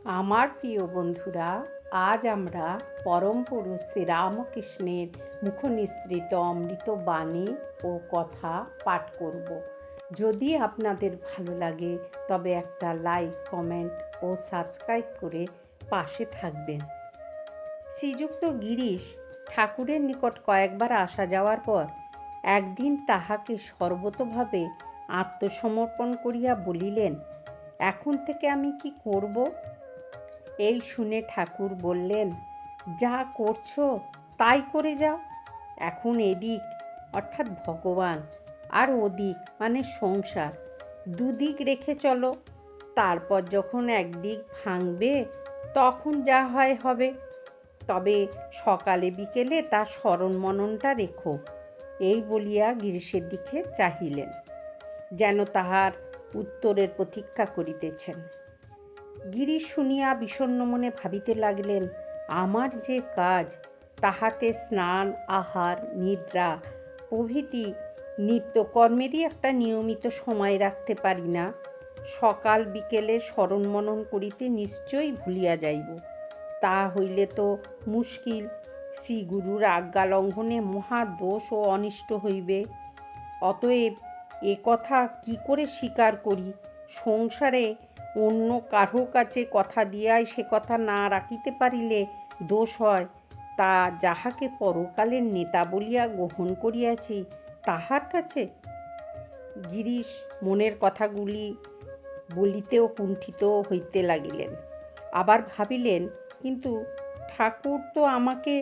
আমার প্রিয় বন্ধুরা, আজ আমরা পরম পুরুষ শ্রীরামকৃষ্ণের মুখনিঃসৃত অমৃত বাণী ও কথা পাঠ করব। যদি আপনাদের ভালো লাগে তবে একটা লাইক, কমেন্ট ও সাবস্ক্রাইব করে পাশে থাকবেন। শ্রীযুক্ত গিরিশ ঠাকুরের নিকট কয়েকবার আসা যাওয়ার পর একদিন তাহাকে সর্বতোভাবে আত্মসমর্পণ করিয়া বলিলেন, এখন থেকে আমি কি করব? এই শুনে ঠাকুর বললেন, যা করছো তাই করে যাও। এখন এদিক অর্থাৎ ভগবান আর ওদিক মানে সংসার, দুদিক রেখে চলো। তারপর যখন একদিক ভাঙবে তখন যা হয় হবে। তবে সকালে বিকেলে তার স্মরণ মননটা রেখো। এই বলিয়া গিরিশের দিকে চাহিলেন, যেন তাহার উত্তরের প্রতীক্ষা করিতেছেন। গিরিশ শুনিয়া বিষণ্ণ মনে ভাবিতে লাগিলেন, আমার যে কাজ, তাহাতে স্নান, আহার, নিদ্রা প্রভৃতি নিত্যকর্মেরই একটা নিয়মিত সময় রাখতে পারি না। সকাল বিকেলে স্মরণ মনন করিতে নিশ্চয়ই ভুলিয়া যাইব। তা হইলে তো মুশকিল, শ্রীগুরুর আজ্ঞা লঙ্ঘনে মহা দোষ ও অনিষ্ট হইবে। অতএব এ কথা কি করে স্বীকার করি? সংসারে অন্য কারো কাছে কথা দিয়াই সে কথা না রাখিতে পারিলে দোষ হয়। তা যাহাকে পরকালের নেতা বলিয়া গ্রহণ করিয়াছি তাহার কাছে? গিরিশ মনের কথাগুলি বলিতেও কুণ্ঠিত হইতে লাগিলেন। আবার ভাবিলেন, কিন্তু ঠাকুর তো আমাকে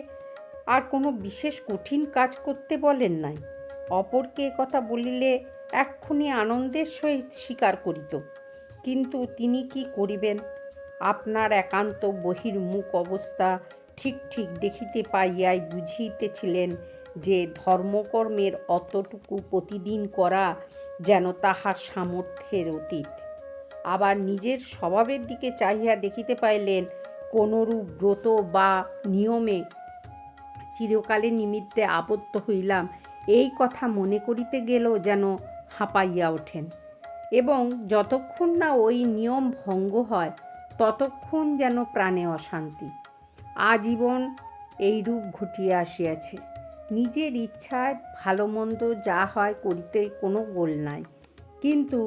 আর কোনো বিশেষ কঠিন কাজ করতে বলেন নাই। অপরকে কথা বলিলে এক্ষুনি আনন্দের সহিত স্বীকার করিত, কিন্তু তিনি কি করিবেন? আপনার একান্ত বহির্মুখ অবস্থা ঠিক ঠিক দেখিতে পাইয়াই বুঝিতেছিলেন যে ধর্মকর্মের অতটুকু প্রতিদিন করা যেন তাহার সামর্থ্যের অতীত। আবার নিজের স্বভাবের দিকে চাহিয়া দেখিতে পাইলেন, কোনরূপ ব্রত বা নিয়মে চিরকালের নিমিত্তে আবদ্ধ হইলাম এই কথা মনে করিতে গেলেও যেন হাঁপাইয়া ওঠেন, এবং যতক্ষণ না ওই নিয়ম ভঙ্গ হয় ততক্ষণ যেন প্রাণে অশান্তি। আজীবন এইরূপ ঘটিয়া আসিয়াছে। নিজের ইচ্ছায় ভালো মন্দ যা হয় করিতে কোনো গোল নাই, কিন্তু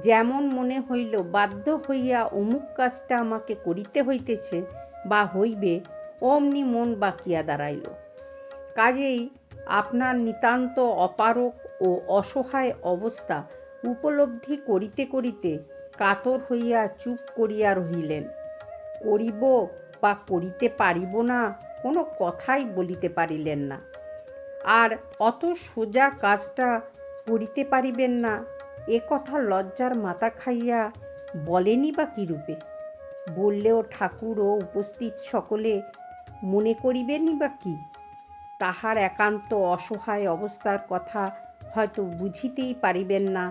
যেমন মনে হইল বাধ্য হইয়া অমুক কাজটা আমাকে করিতে হইতেছে বা হইবে, অমনি মন বাকিয়া দাঁড়াইল। কাজেই আপনার নিতান্ত অপারক ও অসহায় অবস্থা উপলব্ধি করিতে করিতে কাতর হইয়া চুপ করিয়া রহিলেন। করিব বা করিতে পারিব না কোনো কথাই বলিতে পারিলেন না। আর অত সোজা কাজটা করিতে পারিবেন না এ কথা লজ্জার মাথা খাইয়া বলেনি বা কী রূপে? বললেও ঠাকুর ও উপস্থিত সকলে মনে করিবেনই বা কী? তাহার একান্ত অসহায় অবস্থার কথা হয়তো বুঝিতেই পারিবেন না,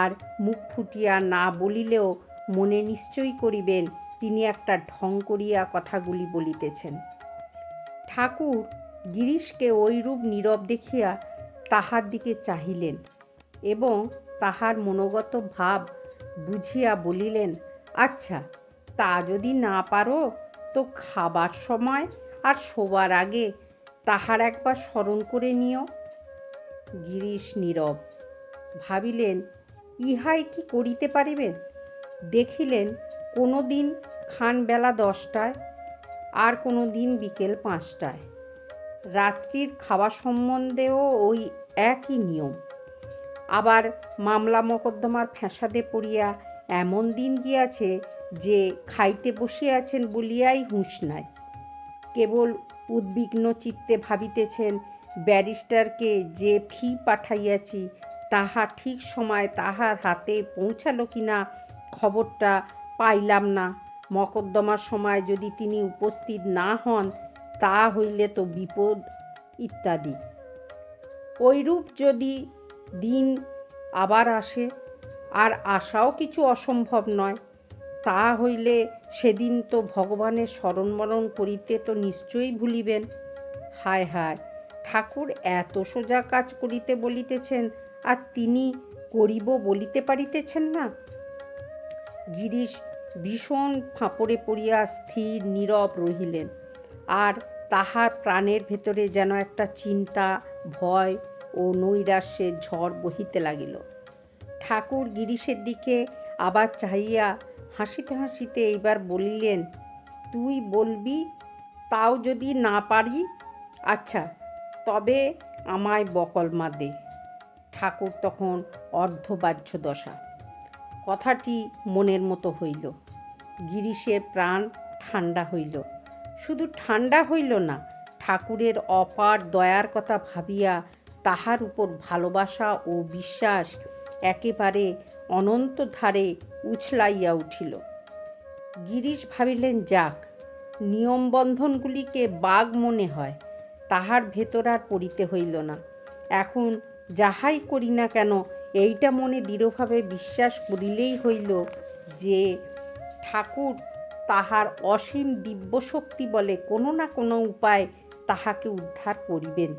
আর মুখ ফুটিয়া না বলিলেও মনে নিশ্চয় করিবেন তিনি একটা ঢং করিয়া কথাগুলি বলিতেছেন। ঠাকুর গিরিশকে ঐরূপ নীরব দেখিয়া তাহার দিকে চাহিলেন এবং তাহার মনোগত ভাব বুঝিয়া বলিলেন, আচ্ছা, তা যদি না পারো তো খাবার সময় আর শোবার আগে তাহার একবার স্মরণ করে নিও। গিরিশ নীরব। ভাবিলেন, ইহাই কি করিতে পারিবেন? দেখিলেন, কোনো দিন খান বেলা 10টায়, আর কোনো দিন বিকেল 5টায়। রাত্রির খাওয়া সম্বন্ধেও ওই একই নিয়ম। আবার মামলা মোকদ্দমার ফ্যাসাদে পড়িয়া এমন দিন গিয়াছে যে খাইতে বসিয়াছেন বলিয়াই হুঁশ নাই। কেবল উদ্বিগ্ন চিত্তে ভাবিতেছেন, ব্যারিস্টারকে যে ফি পাঠাইয়াছি তাহা ঠিক সময় তাহার হাতে পৌঁছালো কিনা খবরটা পাইলাম না। মকদ্দমার সময় যদি তিনি উপস্থিত না হন তা হইলে তো বিপদ, ইত্যাদি। ওইরূপ যদি দিন আবার আসে, আর আসাও কিছু অসম্ভব নয়, তা হইলে সেদিন তো ভগবানের স্মরণ মরণ করিতে তো নিশ্চয়ই ভুলিবেন। হায় হায়, ঠাকুর এত সোজা কাজ করিতে বলিতেছেন আর তিনি করিব বলিতে পারিতেছেন না। গিরিশ ভীষণ ফাঁপড়ে পড়িয়া স্থির নীরব রহিলেন। আর তাহার প্রাণের ভেতরে যেন একটা চিন্তা, ভয় ও নৈরাশ্যের ঝড় বহিতে লাগিল। ঠাকুর গিরিশের দিকে আবার চাহিয়া হাসিতে হাসিতে এইবার বলিলেন, তুই বলবি, তাও যদি না পারি, আচ্ছা তবে আমায় বকলমা দে। ঠাকুর তখন অর্ধবাহ্য দশা। কথাটি মনের মতো হইল। গিরিশের প্রাণ ঠান্ডা হইল। শুধু ঠান্ডা হইল না, ঠাকুরের অপার দয়ার কথা ভাবিয়া তাহার উপর ভালোবাসা ও বিশ্বাস একেবারে অনন্ত ধারে উছলাইয়া উঠিল। গিরিশ ভাবিলেন, যাক, নিয়মবন্ধনগুলিকে বাগ মনে হয়, তাহার ভেতর আর পড়িতে হইল না। এখন যাহাই করি না কেন, এইটা মনে দৃঢ়ভাবে বিশ্বাস করিলেই হইল যে ঠাকুর তাহার অসীম দিব্যশক্তি বলে কোনো না কোনো উপায় তাহাকে উদ্ধার করিবেন।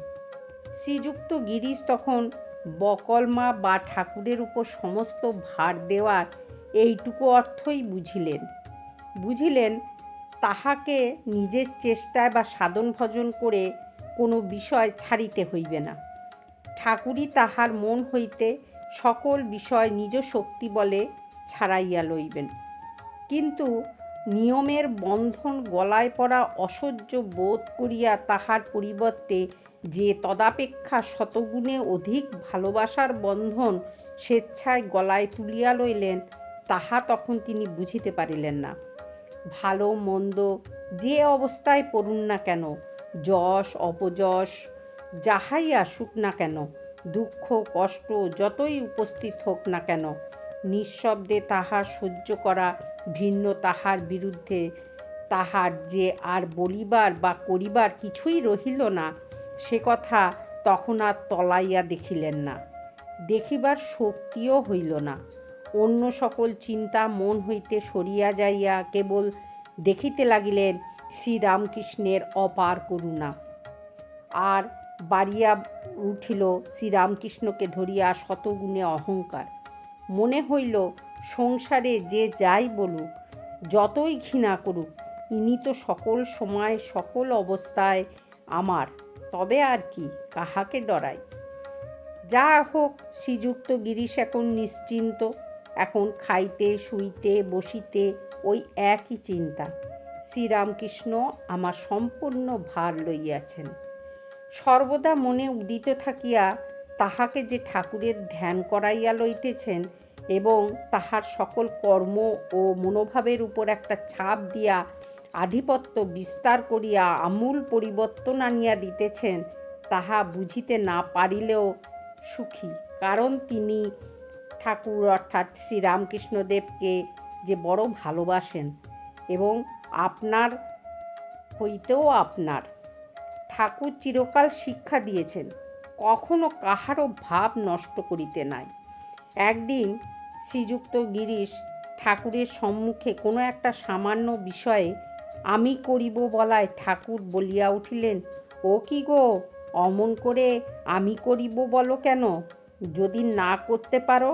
শ্রীযুক্ত গিরিশ তখন বকলমা বা ঠাকুরের উপর সমস্ত ভার দেওয়ার এইটুকু অর্থই বুঝিলেন তাহাকে নিজের চেষ্টায় বা সাধন ভজন করে কোনো বিষয় ছাড়িতে হইবে না। ঠাকুরই তাহার মন হইতে সকল বিষয় নিজ শক্তি বলে ছাড়াইয়া লইবেন। কিন্তু নিয়মের বন্ধন গলায় পড়া অসহ্য বোধ করিয়া তাহার পরিবর্তে যে তদাপেক্ষা শতগুণে অধিক ভালোবাসার বন্ধন স্বেচ্ছায় গলায় তুলিয়া লইলেন, তাহা তখন তিনি বুঝিতে পারিলেন না। ভালো মন্দ যে অবস্থায় পড়ুন না কেন, যশ অপযশ যাহাই আসুক না কেন, দুঃখ কষ্ট যতই উপস্থিত হোক না কেন, নিঃশব্দে তাহার সহ্য করা, ভিন্ন তাহার বিরুদ্ধে তাহার যে আর বলিবার বা করিবার কিছুই রহিল না, সে কথা তখন আর তলাইয়া দেখিলেন না। দেখিবার শক্তিও হইল না। অন্য সকল চিন্তা মন হইতে সরিয়া যাইয়া কেবল দেখিতে লাগিলেন শ্রীরামকৃষ্ণের অপার করুণা। আর বাড়িয়া উঠিল শ্রীরামকৃষ্ণকে ধরিয়া শতগুণে অহংকার। মনে হইল, সংসারে যে যাই বলুক, যতই ঘৃণা করুক, ইনি তো সকল সময় সকল অবস্থায় আমার, তবে আর কি, কাহাকে ডরাই। যা হোক, শ্রীযুক্ত গিরিশ এখন নিশ্চিন্ত। এখন খাইতে শুইতে বসিতে ওই একই চিন্তা, শ্রীরামকৃষ্ণ আমার সম্পূর্ণ ভার লইয়াছেন। সর্বদা মনে উদিত থাকিয়া তাহাকে যে ঠাকুরের ধ্যান করাইয়া লইতেছেন এবং তাহার সকল কর্ম ও মনোভাবের উপর একটা ছাপ দিয়া আধিপত্য বিস্তার করিয়া আমূল পরিবর্তন আনিয়া দিতেছেন, তাহা বুঝিতে না পারিলেও সুখী। কারণ তিনি ঠাকুর অর্থাৎ শ্রীরামকৃষ্ণদেবকে যে বড় ভালোবাসেন এবং আপনার হইতেও আপনার। ঠাকুর চিরকাল শিক্ষা দিয়েছেন, কখনো কাহারও ভাব নষ্ট করিতে নাই। একদিন শ্রীযুক্ত গিরিশ ঠাকুরের সম্মুখে কোনো একটা সামান্য বিষয়ে আমি করিব বলায় ঠাকুর বলিয়া উঠিলেন, ও কি গো, অমন করে আমি করিব বলো কেন? যদি না করতে পারো,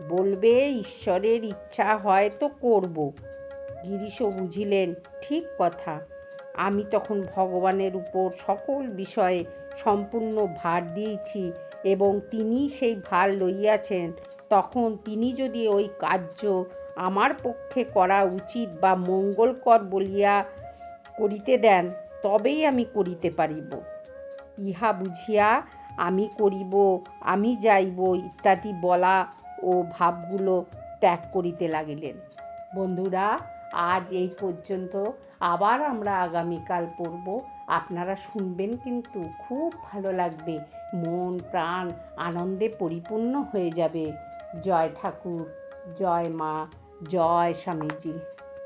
বলবে ঈশ্বরের ইচ্ছা হয় তো করব। গিরিশও বুঝিলেন ঠিক কথা। আমি তখন ভগবানের উপর সকল বিষয়ে সম্পূর্ণ ভার দিয়েছি এবং তিনি সেই ভার লইয়াছেন। তখন তিনি যদি ওই কার্য আমার পক্ষে করা উচিত বা মঙ্গলকর বলিয়া করিতে দেন, তবেই আমি করিতে পারিব। ইহা বুঝিয়া আমি করিব, আমি যাইব ইত্যাদি বলা ও ভাবগুলো ত্যাগ করিতে লাগিলেন। বন্ধুরা, আজ এই পর্যন্ত। আবার আমরা আগামীকাল পড়ব। আপনারা শুনবেন, কিন্তু খুব ভালো লাগবে, মন প্রাণ আনন্দে পরিপূর্ণ হয়ে যাবে। জয় ঠাকুর, জয় মা, জয় স্বামীজি।